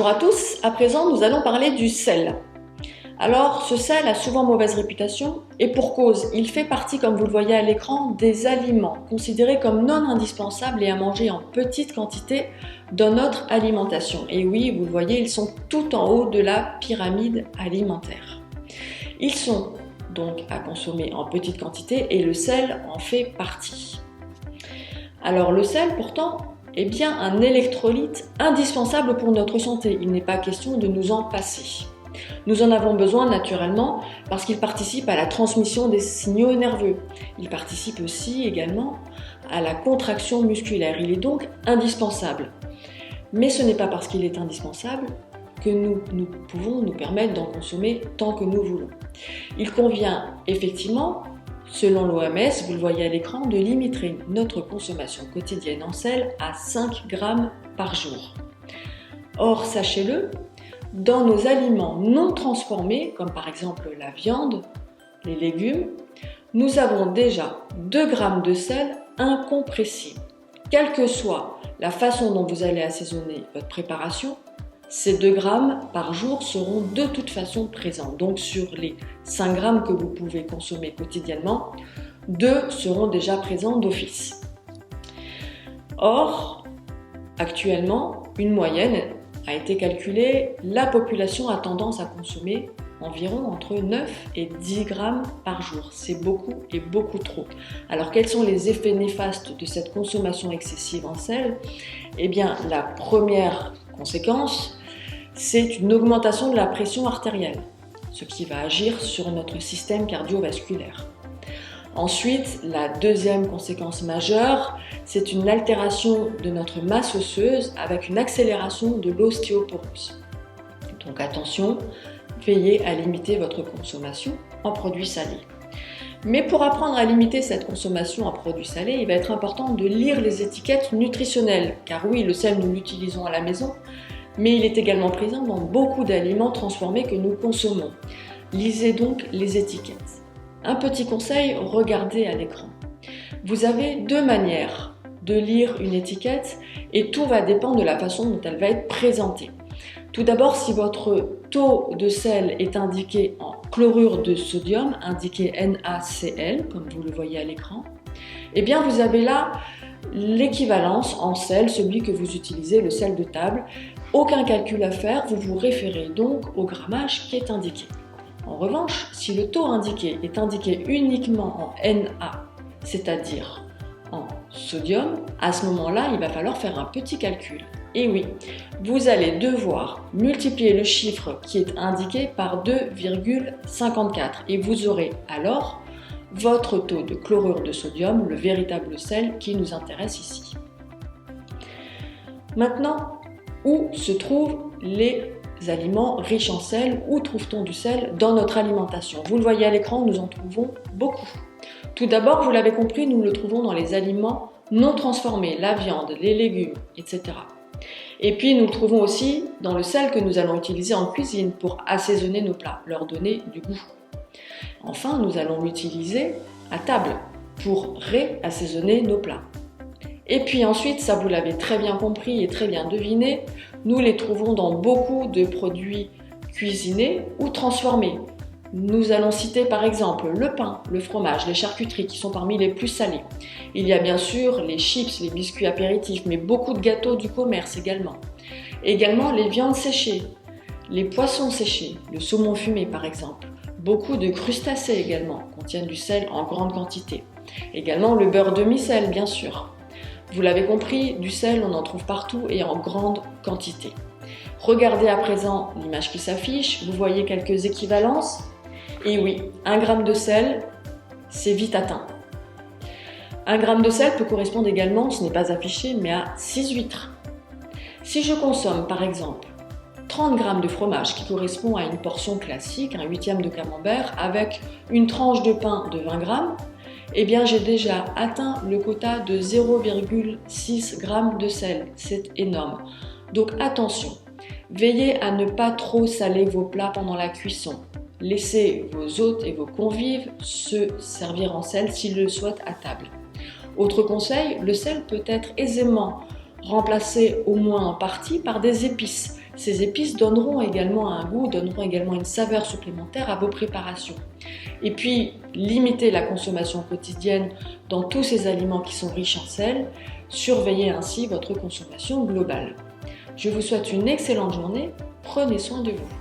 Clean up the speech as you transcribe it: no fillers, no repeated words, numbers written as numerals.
Bonjour à tous, à présent nous allons parler du sel. Alors ce sel a souvent mauvaise réputation et pour cause, il fait partie, comme vous le voyez à l'écran, des aliments considérés comme non indispensables et à manger en petite quantité dans notre alimentation. Et oui, vous le voyez, ils sont tout en haut de la pyramide alimentaire. Ils sont donc à consommer en petite quantité et le sel en fait partie. Alors le sel pourtant est bien un électrolyte indispensable pour notre santé. Il n'est pas question de nous en passer. Nous en avons besoin naturellement parce qu'il participe à la transmission des signaux nerveux. Il participe aussi également à la contraction musculaire. Il est donc indispensable. Mais ce n'est pas parce qu'il est indispensable que nous pouvons nous permettre d'en consommer tant que nous voulons. Il convient effectivement, selon l'OMS, vous le voyez à l'écran, de limiter notre consommation quotidienne en sel à 5 grammes par jour. Or, sachez-le, dans nos aliments non transformés, comme par exemple la viande, les légumes, nous avons déjà 2 grammes de sel incompressible. Quelle que soit la façon dont vous allez assaisonner votre préparation, ces 2 grammes par jour seront de toute façon présents. Donc sur les 5 grammes que vous pouvez consommer quotidiennement, 2 seront déjà présents d'office. Or, actuellement, une moyenne a été calculée, la population a tendance à consommer environ entre 9 et 10 grammes par jour. C'est beaucoup et beaucoup trop. Alors quels sont les effets néfastes de cette consommation excessive en sel ? Eh bien, la première conséquence, c'est une augmentation de la pression artérielle, ce qui va agir sur notre système cardiovasculaire. Ensuite, la deuxième conséquence majeure, c'est une altération de notre masse osseuse avec une accélération de l'ostéoporose. Donc attention, veillez à limiter votre consommation en produits salés. Mais pour apprendre à limiter cette consommation en produits salés, il va être important de lire les étiquettes nutritionnelles, car oui, le sel nous l'utilisons à la maison, mais il est également présent dans beaucoup d'aliments transformés que nous consommons. Lisez donc les étiquettes. Un petit conseil, regardez à l'écran. Vous avez 2 manières de lire une étiquette et tout va dépendre de la façon dont elle va être présentée. Tout d'abord, si votre taux de sel est indiqué en chlorure de sodium, indiqué NaCl, comme vous le voyez à l'écran, eh bien vous avez là l'équivalence en sel, celui que vous utilisez, le sel de table. Aucun calcul à faire, vous vous référez donc au grammage qui est indiqué. En revanche, si le taux indiqué est indiqué uniquement en Na, c'est-à-dire en sodium, à ce moment-là, il va falloir faire un petit calcul. Et oui, vous allez devoir multiplier le chiffre qui est indiqué par 2,54 et vous aurez alors votre taux de chlorure de sodium, le véritable sel qui nous intéresse ici. Maintenant, où se trouvent les aliments riches en sel? Où trouve-t-on du sel dans notre alimentation? Vous le voyez à l'écran, nous en trouvons beaucoup. Tout d'abord, vous l'avez compris, nous le trouvons dans les aliments non transformés, la viande, les légumes, etc. Et puis nous le trouvons aussi dans le sel que nous allons utiliser en cuisine pour assaisonner nos plats, leur donner du goût. Enfin, nous allons l'utiliser à table pour réassaisonner nos plats. Et puis ensuite, ça vous l'avez très bien compris et très bien deviné, nous les trouvons dans beaucoup de produits cuisinés ou transformés. Nous allons citer par exemple le pain, le fromage, les charcuteries qui sont parmi les plus salés. Il y a bien sûr les chips, les biscuits apéritifs, mais beaucoup de gâteaux du commerce également. Également les viandes séchées, les poissons séchés, le saumon fumé par exemple. Beaucoup de crustacés également contiennent du sel en grande quantité. Également le beurre demi-sel bien sûr. Vous l'avez compris, du sel on en trouve partout et en grande quantité. Regardez à présent l'image qui s'affiche, vous voyez quelques équivalences. Et oui, 1 gramme de sel, c'est vite atteint. 1 gramme de sel peut correspondre également, ce n'est pas affiché, mais à 6 huîtres. Si je consomme par exemple 30 grammes de fromage qui correspond à une portion classique, un 1/8 de camembert, avec une tranche de pain de 20 grammes, eh bien j'ai déjà atteint le quota de 0,6 g de sel. C'est énorme. Donc attention, veillez à ne pas trop saler vos plats pendant la cuisson. Laissez vos hôtes et vos convives se servir en sel s'ils le souhaitent à table. Autre conseil, le sel peut être aisément remplacé au moins en partie par des épices. Ces épices donneront également un goût, donneront également une saveur supplémentaire à vos préparations. Et puis, limitez la consommation quotidienne dans tous ces aliments qui sont riches en sel. Surveillez ainsi votre consommation globale. Je vous souhaite une excellente journée. Prenez soin de vous.